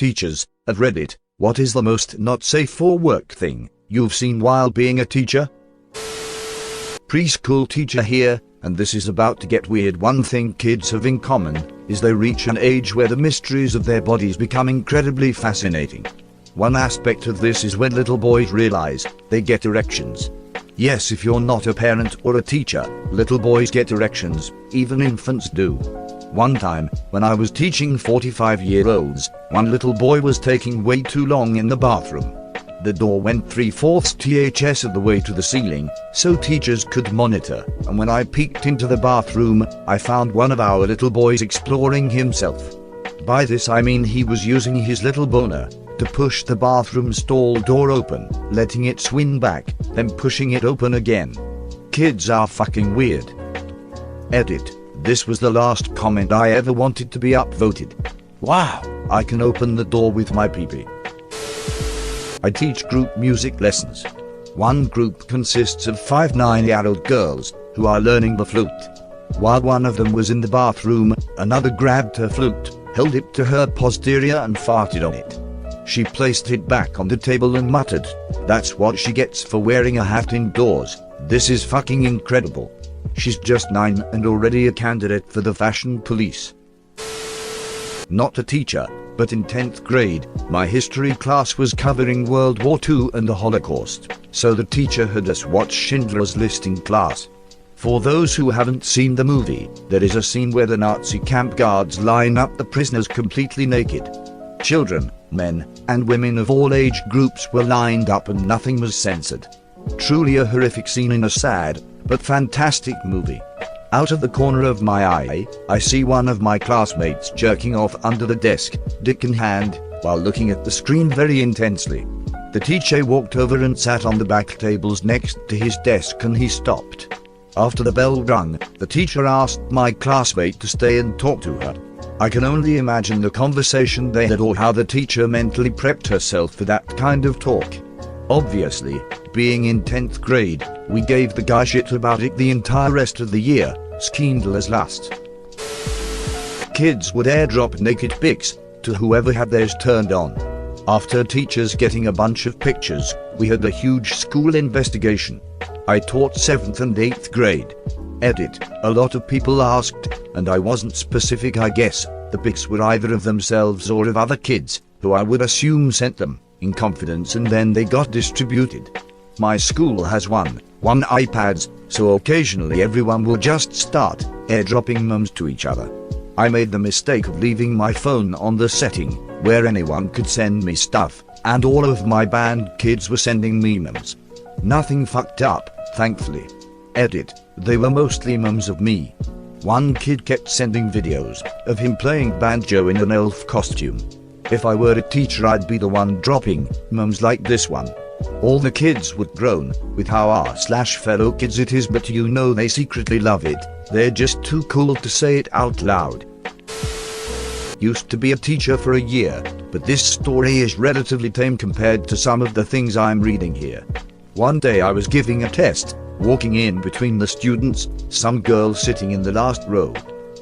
Teachers, at Reddit, what is the most not safe for work thing you've seen while being a teacher? Preschool teacher here, and this is about to get weird. One thing kids have in common is they reach an age where the mysteries of their bodies become incredibly fascinating. One aspect of this is when little boys realize they get erections. Yes, if you're not a parent or a teacher, little boys get erections, even infants do. One time, when I was teaching 45-year-olds, one little boy was taking way too long in the bathroom. The door went 3/4 THS of the way to the ceiling, so teachers could monitor, and when I peeked into the bathroom, I found one of our little boys exploring himself. By this I mean he was using his little boner to push the bathroom stall door open, letting it swing back, then pushing it open again. Kids are fucking weird. Edit. This was the last comment I ever wanted to be upvoted. Wow, I can open the door with my pee-pee. I teach group music lessons. One group consists of 5 9-year-old girls who are learning the flute. While one of them was in the bathroom, another grabbed her flute, held it to her posterior and farted on it. She placed it back on the table and muttered, "That's what she gets for wearing a hat indoors. This is fucking incredible." She's just 9 and already a candidate for the fashion police. Not a teacher, but in 10th grade, my history class was covering World War II and the Holocaust, so the teacher had us watch Schindler's List in class. For those who haven't seen the movie, there is a scene where the Nazi camp guards line up the prisoners completely naked. Children, men, and women of all age groups were lined up and nothing was censored. Truly a horrific scene in a sad, but fantastic movie. Out of the corner of my eye, I see one of my classmates jerking off under the desk, dick in hand, while looking at the screen very intensely. The teacher walked over and sat on the back tables next to his desk and he stopped. After the bell rung, the teacher asked my classmate to stay and talk to her. I can only imagine the conversation they had or how the teacher mentally prepped herself for that kind of talk. Obviously, being in 10th grade, we gave the guy shit about it the entire rest of the year, scandalous last. Kids would airdrop naked pics to whoever had theirs turned on. After teachers getting a bunch of pictures, we had a huge school investigation. I taught 7th and 8th grade. Edit. A lot of people asked, and I wasn't specific I guess, the pics were either of themselves or of other kids, who I would assume sent them, in confidence, and then they got distributed. My school has one iPads, so occasionally everyone will just start airdropping mums to each other. I made the mistake of leaving my phone on the setting where anyone could send me stuff, and all of my band kids were sending me mums. Nothing fucked up, thankfully. Edit. They were mostly mums of me. One kid kept sending videos of him playing banjo in an elf costume. If I were a teacher, I'd be the one dropping mums like this one. All the kids would groan with how our/fellow kids it is, but you know they secretly love it. They're just too cool to say it out loud. Used to be a teacher for a year, but this story is relatively tame compared to some of the things I'm reading here. One day I was giving a test, walking in between the students, some girl sitting in the last row.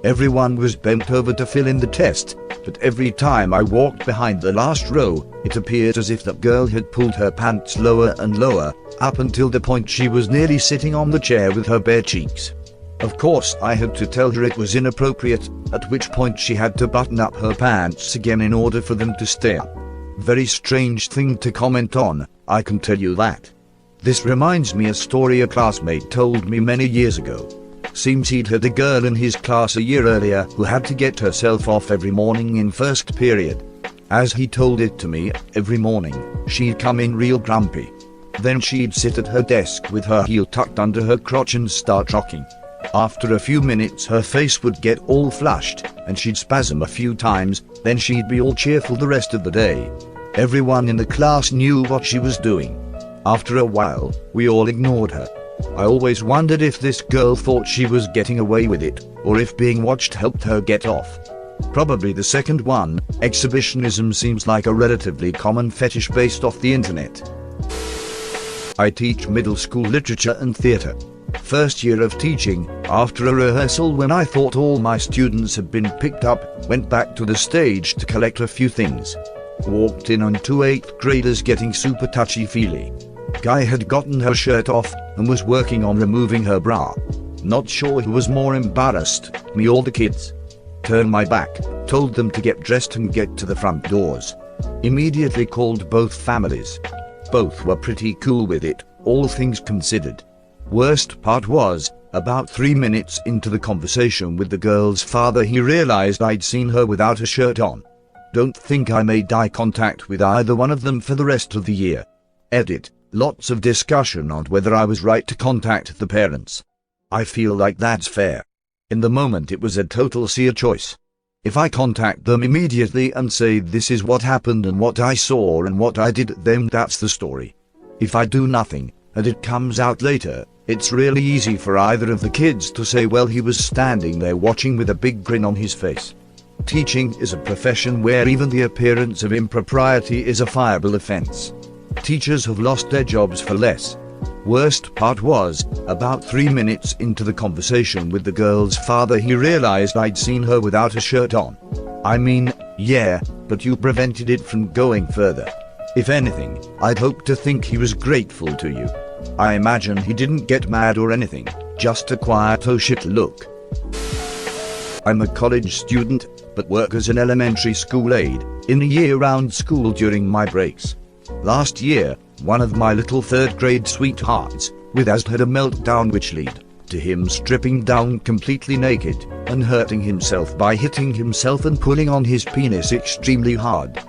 Everyone was bent over to fill in the test, but every time I walked behind the last row, it appeared as if the girl had pulled her pants lower and lower, up until the point she was nearly sitting on the chair with her bare cheeks. Of course, I had to tell her it was inappropriate, at which point she had to button up her pants again in order for them to stay up. Very strange thing to comment on, I can tell you that. This reminds me a story a classmate told me many years ago. Seems he'd had a girl in his class a year earlier who had to get herself off every morning in first period. As he told it to me, every morning, she'd come in real grumpy. Then she'd sit at her desk with her heel tucked under her crotch and start rocking. After a few minutes her face would get all flushed, and she'd spasm a few times, then she'd be all cheerful the rest of the day. Everyone in the class knew what she was doing. After a while, we all ignored her. I always wondered if this girl thought she was getting away with it, or if being watched helped her get off. Probably the second one. Exhibitionism seems like a relatively common fetish based off the internet. I teach middle school literature and theatre. First year of teaching, after a rehearsal when I thought all my students had been picked up, went back to the stage to collect a few things. Walked in on two 8th graders getting super touchy-feely. Guy had gotten her shirt off and was working on removing her bra. Not sure who was more embarrassed, me or the kids. Turned my back, told them to get dressed and get to the front doors. Immediately called both families. Both were pretty cool with it, all things considered. Worst part was, about 3 minutes into the conversation with the girl's father, he realized I'd seen her without a shirt on. Don't think I made eye contact with either one of them for the rest of the year. Edit. Lots of discussion on whether I was right to contact the parents. I feel like that's fair. In the moment it was a total seer choice. If I contact them immediately and say this is what happened and what I saw and what I did, then that's the story. If I do nothing, and it comes out later, it's really easy for either of the kids to say, well, he was standing there watching with a big grin on his face. Teaching is a profession where even the appearance of impropriety is a fireable offense. Teachers have lost their jobs for less. Worst part was, about 3 minutes into the conversation with the girl's father, he realized I'd seen her without a shirt on. I mean, yeah, but you prevented it from going further. If anything, I'd hope to think he was grateful to you. I imagine he didn't get mad or anything, just a quiet oh shit look. I'm a college student, but work as an elementary school aide, in a year-round school during my breaks. Last year, one of my little 3rd grade sweethearts with us had a meltdown which led to him stripping down completely naked and hurting himself by hitting himself and pulling on his penis extremely hard.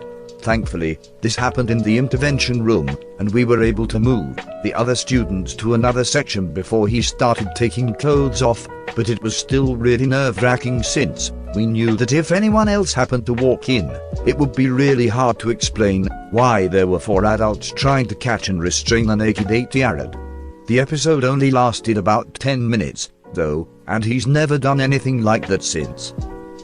Thankfully, this happened in the intervention room, and we were able to move the other students to another section before he started taking clothes off, but it was still really nerve-wracking since we knew that if anyone else happened to walk in, it would be really hard to explain why there were 4 adults trying to catch and restrain a naked 8-year-old. The episode only lasted about 10 minutes, though, and he's never done anything like that since.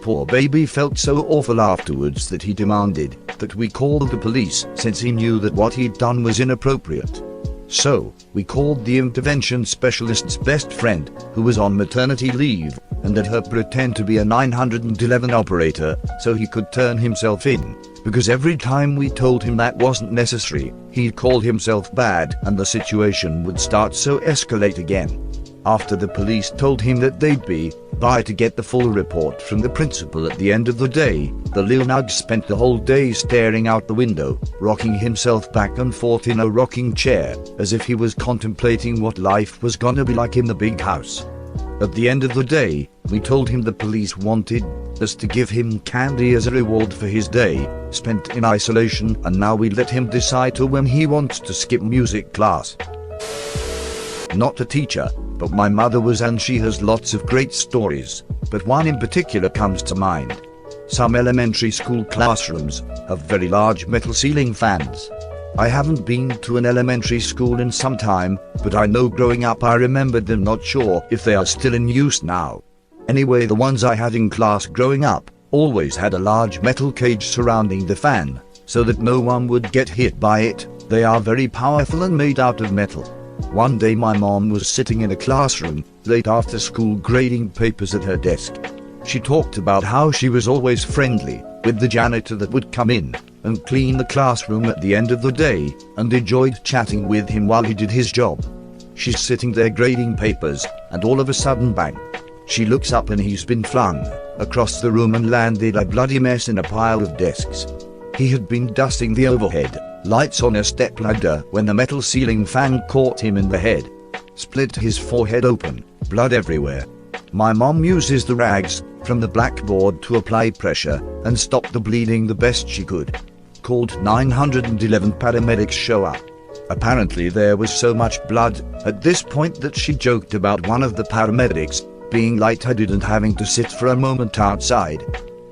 Poor baby felt so awful afterwards that he demanded that we call the police since he knew that what he'd done was inappropriate. So, we called the intervention specialist's best friend, who was on maternity leave, and let her pretend to be a 911 operator so he could turn himself in, because every time we told him that wasn't necessary, he'd call himself bad and the situation would start so escalate again. After the police told him that they'd be by to get the full report from the principal at the end of the day, the lil nug spent the whole day staring out the window, rocking himself back and forth in a rocking chair, as if he was contemplating what life was gonna be like in the big house. At the end of the day, we told him the police wanted us to give him candy as a reward for his day spent in isolation, and now we let him decide to when he wants to skip music class. Not a teacher, but my mother was, and she has lots of great stories, but one in particular comes to mind. Some elementary school classrooms have very large metal ceiling fans. I haven't been to an elementary school in some time, but I know growing up I remembered them, not sure if they are still in use now. Anyway, the ones I had in class growing up always had a large metal cage surrounding the fan, so that no one would get hit by it. They are very powerful and made out of metal. One day my mom was sitting in a classroom, late after school, grading papers at her desk. She talked about how she was always friendly with the janitor that would come in and clean the classroom at the end of the day, and enjoyed chatting with him while he did his job. She's sitting there grading papers, and all of a sudden, bang! She looks up and he's been flung across the room and landed a bloody mess in a pile of desks. He had been dusting the overhead lights on a stepladder when the metal ceiling fan caught him in the head. Split his forehead open, blood everywhere. My mom uses the rags from the blackboard to apply pressure and stop the bleeding the best she could. Called 911. Paramedics show up. Apparently there was so much blood at this point that she joked about one of the paramedics being lightheaded and having to sit for a moment outside.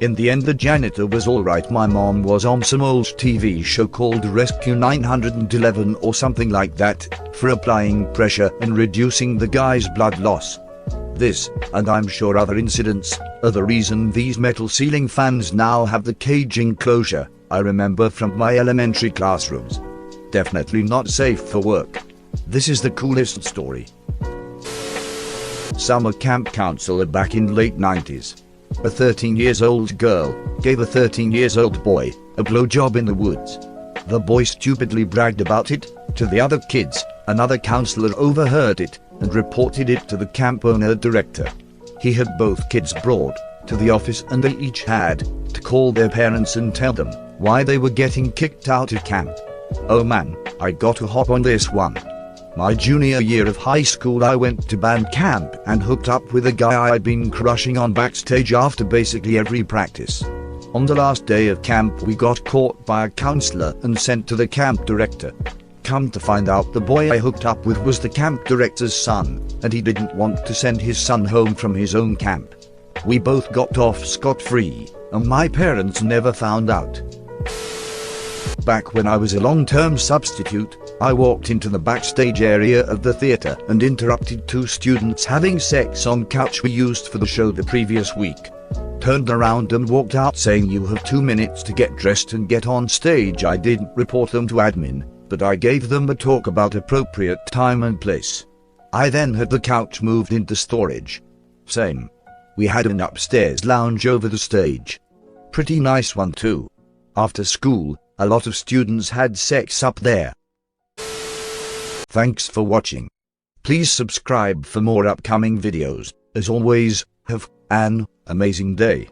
In the end the janitor was alright. My mom was on some old TV show called Rescue 911 or something like that, for applying pressure and reducing the guy's blood loss. This, and I'm sure other incidents, are the reason these metal ceiling fans now have the cage enclosure I remember from my elementary classrooms. Definitely not safe for work. This is the coolest story. Summer camp counselor back in late 90s. A 13-year-old girl gave a 13-year-old boy a blowjob in the woods. The boy stupidly bragged about it to the other kids. Another counselor overheard it and reported it to the camp owner director. He had both kids brought to the office and they each had to call their parents and tell them why they were getting kicked out of camp. Oh man, I got to hop on this one. My junior year of high school I went to band camp and hooked up with a guy I'd been crushing on backstage after basically every practice. On the last day of camp we got caught by a counselor and sent to the camp director. Come to find out, the boy I hooked up with was the camp director's son, and he didn't want to send his son home from his own camp. We both got off scot-free, and my parents never found out. Back when I was a long-term substitute, I walked into the backstage area of the theater and interrupted two students having sex on couch we used for the show the previous week. Turned around and walked out saying, "You have 2 minutes to get dressed and get on stage." I didn't report them to admin, but I gave them a talk about appropriate time and place. I then had the couch moved into storage. Same. We had an upstairs lounge over the stage. Pretty nice one too. After school, a lot of students had sex up there. Thanks for watching. Please subscribe for more upcoming videos. As always, have an amazing day.